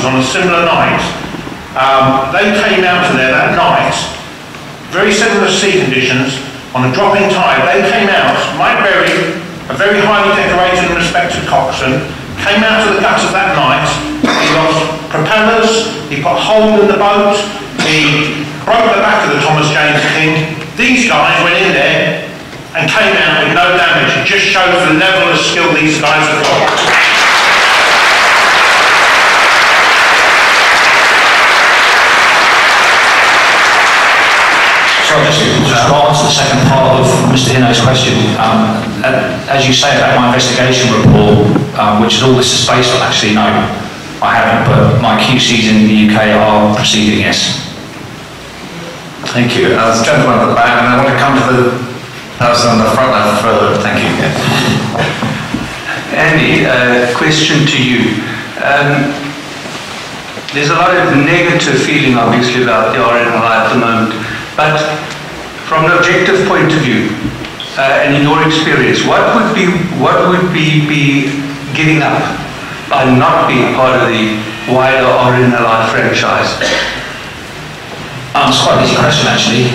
councils on a similar night. They came out of there that night, very similar sea conditions, on a dropping tide. They came out, Mike Berry, a very highly decorated and respected coxswain, came out of the gutters that night. He lost propellers, he put a hole in the boat, he broke the back of the Thomas James King. These guys went in there and came out with no damage. It just shows the level of skill these guys have got. So just to answer the second part of Mr. Hino's question, as you say about my investigation report, which is all this is based on, actually no, I haven't, but my QCs in the UK are proceeding, yes. Thank you. There's a gentleman at the back, and I want to come to the person on the front line further. Thank you. Andy, question to you. There's a lot of negative feeling, obviously, about the RNLI at the moment. But from an objective point of view, and in your experience, what would be giving up by not being part of the wider RNLI franchise? It's quite an easy question, actually.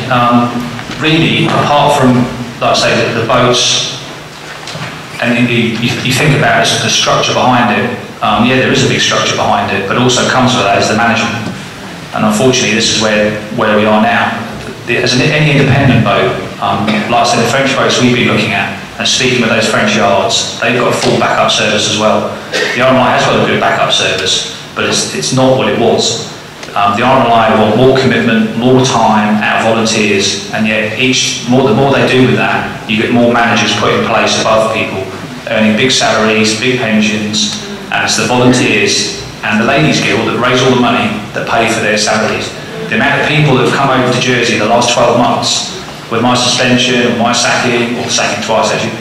Really, apart from, like I say, the boats, and you think about it, the structure behind it. Yeah, there is a big structure behind it, but also comes with that is the management. And unfortunately, this is where we are now. As any independent boat, like I said, the French boats we've been looking at, and speaking with those French yards, they've got a full backup service as well. The RNLI has got a good backup service, but it's not what it was. The RNLI want more commitment, more time out of volunteers, and yet the more they do with that, you get more managers put in place above people, earning big salaries, big pensions, and it's the volunteers and the Ladies Guild that raise all the money that pay for their salaries. The amount of people that have come over to Jersey in the last 12 months with my suspension, or my sacking, or sacking twice actually,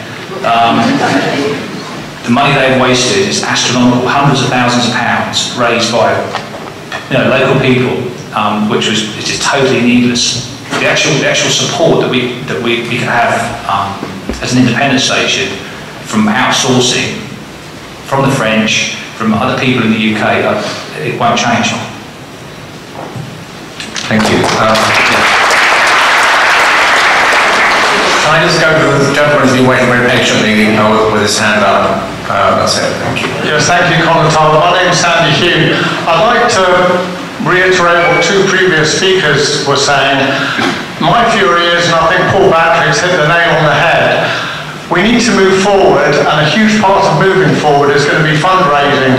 the money they've wasted is astronomical, hundreds of thousands of pounds raised by local people, which was just totally needless. The actual support that we can have as an independent station from outsourcing, from the French, from other people in the UK, it won't change. Thank you. Can I just go to the gentleman who's been waiting very patiently with his hand up? That's it. Thank you. Yes, thank you, Conor Tyler. My name's Sandy Hugh. I'd like to reiterate what two previous speakers were saying. My fury is, and I think Paul Batrick's hit the nail on the head, we need to move forward, and a huge part of moving forward is going to be fundraising.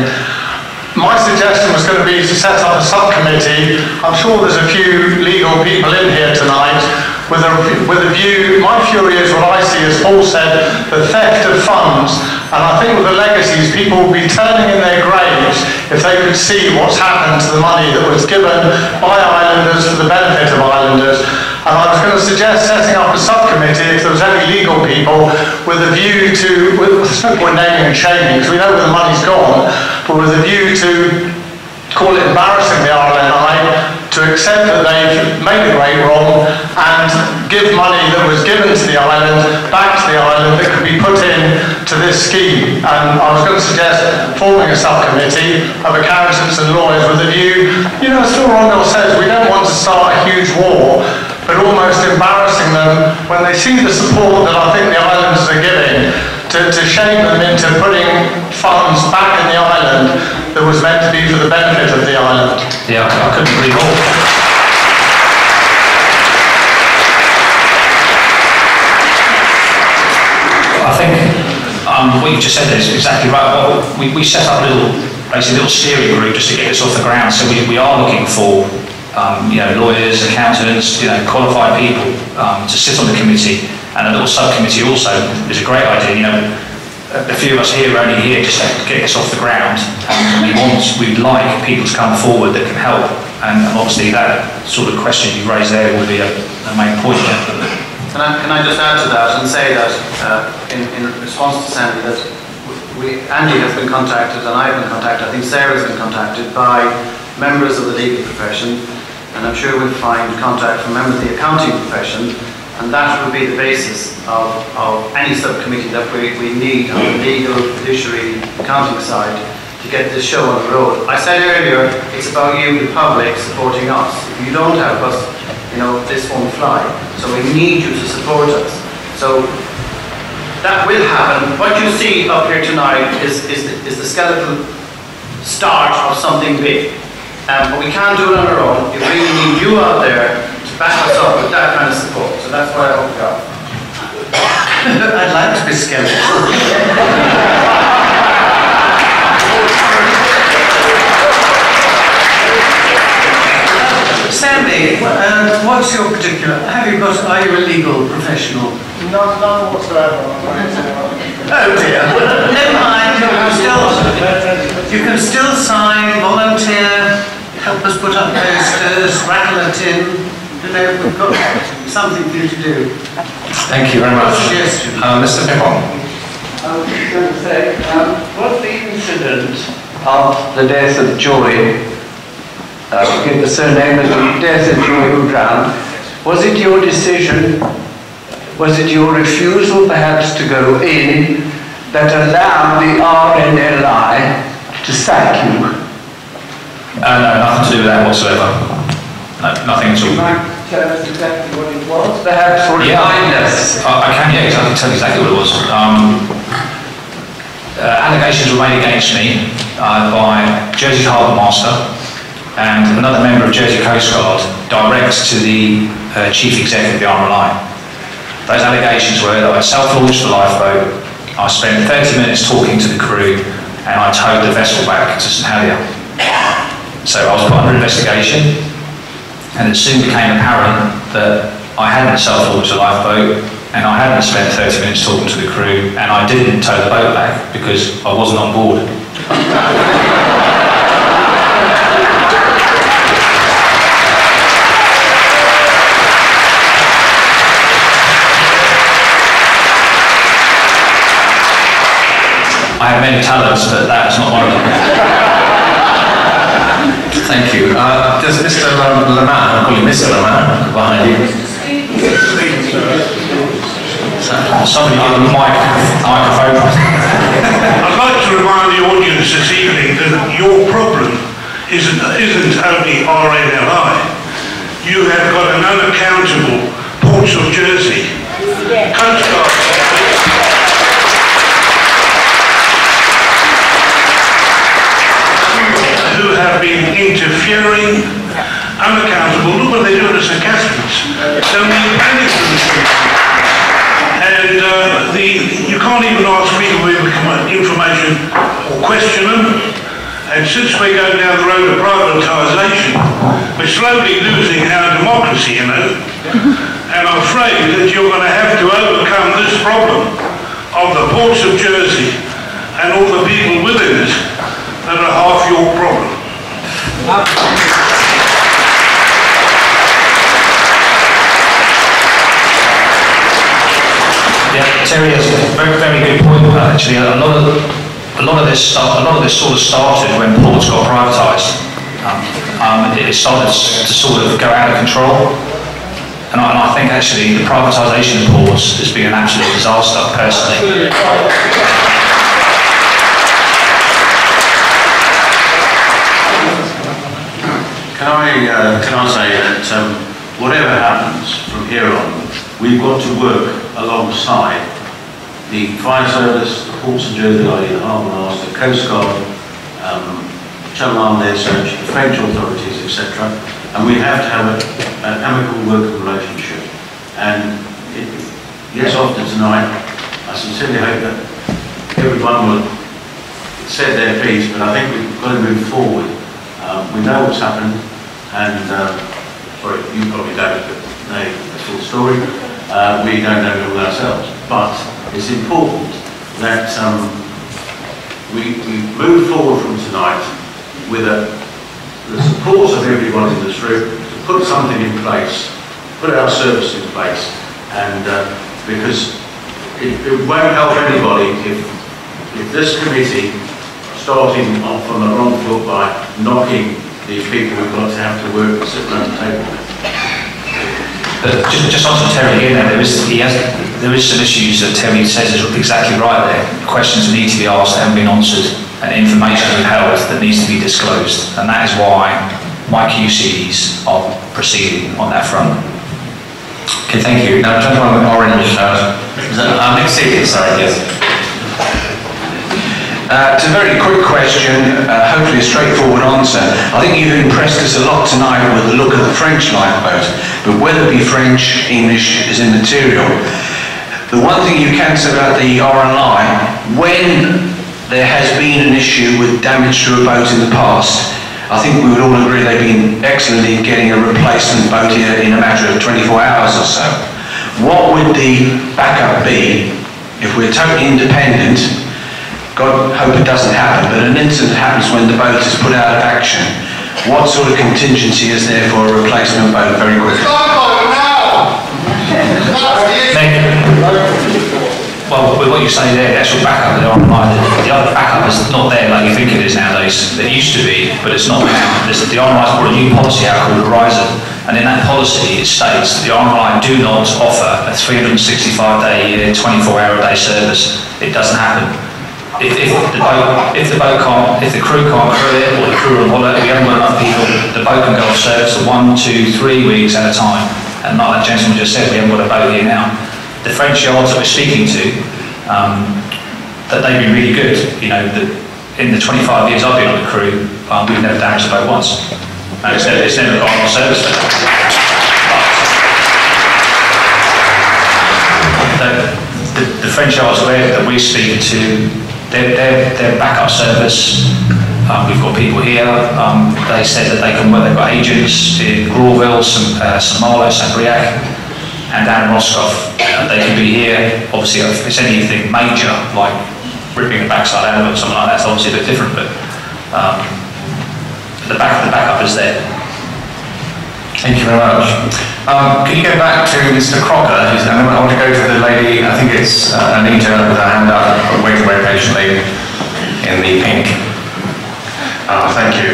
My suggestion was going to be to set up a subcommittee. I'm sure there's a few legal people in here tonight with a view. My fury is what I see, as Paul said, the theft of funds. And I think with the legacies, people will be turning in their graves if they could see what's happened to the money that was given by islanders for the benefit of islanders. And I was going to suggest setting up a subcommittee, if there was any legal people, with a view to, there's no point naming and shaming, because we know where the money's gone, but with a view to call it embarrassing the RNLI, to accept that they've made a great wrong and give money that was given to the island back to the island that could be put in to this scheme. And I was going to suggest forming a subcommittee of accountants and lawyers with a view, as Phil Rondell says, we don't want to start a huge war, but almost embarrassing them when they see the support that I think the islanders are giving, to shame them into putting funds back in the island that was meant to be for the benefit of the island. Yeah, I couldn't agree more. I think what you just said is exactly right. Well, we set up a little steering group just to get this off the ground. So we are looking for lawyers, accountants, qualified people to sit on the committee, and a little subcommittee also is a great idea. A few of us here are only here just to get this off the ground, and we'd like people to come forward that can help, and obviously that sort of question you raised there would be a main point. Can I just add to that and say that in response to Sandy, that Andy has been contacted and I have been contacted, I think Sarah has been contacted by members of the legal profession, and I'm sure we'll find contact from members of the accounting profession, and that will be the basis of any subcommittee that we need on the legal, fiduciary, accounting side to to get this show on the road. I said earlier, it's about you, the public, supporting us. If you don't help us, this won't fly. So we need you to support us. So that will happen. What you see up here tonight is the skeletal start of something big. But we can't do it on our own. We really need you out there to back us up with that kind of support. So that's why I hope you are. I'd like to be skeptical. Sandy, what's your particular, are you a legal professional? None whatsoever. Oh dear. Never mind, you can still sign, volunteer, help us put up posters, rattle a tin. We've got something for you to do. Thank you very much. Suggestion. Mr. Pippon. I was just going to say, was the incident of the death of Joy, give the surname of the death of Joy who drowned, was it your decision, was it your refusal perhaps to go in that allowed the RNLI to sack you? No, nothing to do with that whatsoever. No, nothing at all. Would you mind to tell us exactly what it was? Perhaps remind us. I can, yeah, I can tell you exactly what it was. Allegations were made against me by Jersey Harbour Master and another member of Jersey Coast Guard, direct to the Chief Executive of the RNLI. Those allegations were that I self-launched the lifeboat, I spent 30 minutes talking to the crew, and I towed the vessel back to St Helier. So I was put under investigation, and it soon became apparent that I hadn't self-launched the lifeboat, and I hadn't spent 30 minutes talking to the crew, and I didn't tow the boat back because I wasn't on board. I have many talents, but that's not one of them. Thank you. Does Mr. Lamar, I'll call you Mr. Lamar, behind you. Somebody give a microphone. I'd like to remind the audience this evening that your problem isn't only RNLI. You have got an unaccountable Ports of Jersey, Coast Guard, who have been interfering, unaccountable. Look what they do to St Catherine's. Don't need panic for this. And you can't even ask people with information or question them. And since we're going down the road of privatisation, we're slowly losing our democracy, And I'm afraid that you're going to have to overcome this problem of the Ports of Jersey and all the people within it that are half your problem. Yeah, Terry has a very, very good point. Actually, a lot of this sort of started when ports got privatised. It started to sort of go out of control, and I think actually the privatisation of ports has been an absolute disaster, personally. Can I say that whatever happens from here on, we've got to work alongside the Fire Service, the Ports of Jersey, the Harbour Master, the Coast Guard, Channel Arm Air Search, the French authorities, etc. And we have to have an amicable working relationship. And yes, after tonight, I sincerely hope that everyone will say their piece, but I think we've got to move forward. We know what's happened, and sorry, you probably don't, but know the full story. We don't know it all ourselves, but it's important that we move forward from tonight with the support of everyone in this room to put something in place, put our service in place, and because it won't help anybody if this committee, starting off on the wrong foot by knocking the people we've got to have to work and sit around the table with. But just on to Terry again, there is some issues that Terry says is exactly right there. Questions that need to be asked that haven't been answered. and information withheld that needs to be disclosed, and that is why my QCs are proceeding on that front. Okay, thank you. Now, gentleman orange, next seat, sorry, yes. It's a very quick question, hopefully a straightforward answer. I think you've impressed us a lot tonight with the look of the French lifeboat, but whether it be French, English is immaterial. The one thing you can say about the RNLI, when there has been an issue with damage to a boat in the past, I think we would all agree they've been excellent in getting a replacement boat here in a matter of 24 hours or so. What would the backup be if we're totally independent? God hope it doesn't happen, but an incident happens when the boat is put out of action. What sort of contingency is there for a replacement boat? Very quickly. Well, with what you say there, the actual backup, the other backup is not there like you think it is nowadays. It used to be, but it's not now. The RNLI's brought a new policy out called Horizon, and in that policy it states that the RNLI do not offer a 365-day-a-year, 24-hour-a-day service. It doesn't happen. If the crew can't crew it, or the crew are on holiday, we haven't got enough people, the boat can go off service for 1, 2, 3 weeks at a time. And like that gentleman just said, we haven't got a boat here now. The French yards that we're speaking to, that they've been really good. You know, in the 25 years I've been on the crew, we've never damaged a boat once. And it's never gone on service for that. The French yards that we're speaking to, their backup service, we've got people here, they said that they can work, they've got agents in Groville, Saint-Malo, Saint-Briac, and down in Roscoff. They can be here. Obviously, if it's anything major, like ripping the backside out of it or something like that, it's obviously a bit different, but the backup is there. Thank you very much. Can you go back to Mr. Crocker? And I want to go to the lady, I think it's Anita with her hand up, waiting very patiently in the pink. Thank you.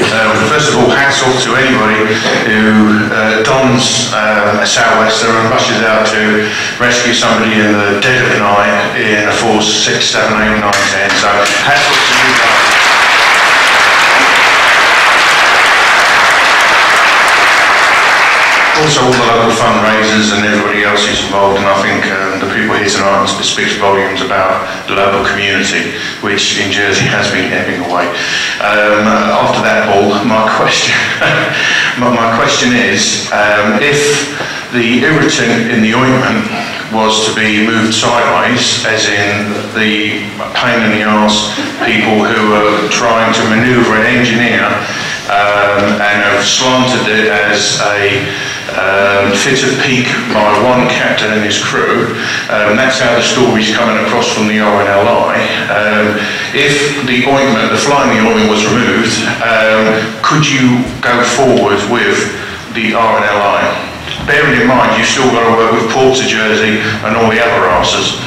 First of all, hats off to anybody who dons a sou'wester and rushes out to rescue somebody in the dead of night in a force 6, 7, 8, 9, 10. So hats off to you guys. Also all the local fundraisers and everybody else who's involved, and I think the people here tonight speaks volumes about the local community, which in Jersey has been ebbing away. After that, Paul, my question is, if the irritant in the ointment was to be moved sideways, as in the pain in the arse people who are trying to manoeuvre and engineer and have slanted it as a fit of peak by one captain and his crew. That's how the story's coming across from the RNLI. If the ointment, the fly in the ointment was removed, could you go forward with the RNLI? Bearing in mind you've still got to work with Ports of Jersey and all the other arses.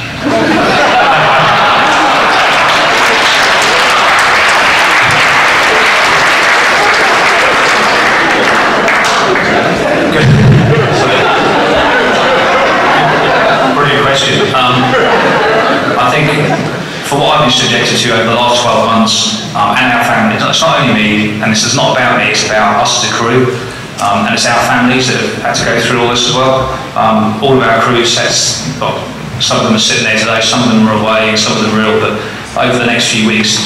Brilliant question. I think for what I've been subjected to over the last 12 months, and our family, it's not only me, and this is not about me, it's about us as a crew, and it's our families that have had to go through all this as well. All of our crew sets, well, some of them are sitting there today, some of them are away, and some of them are ill, but over the next few weeks,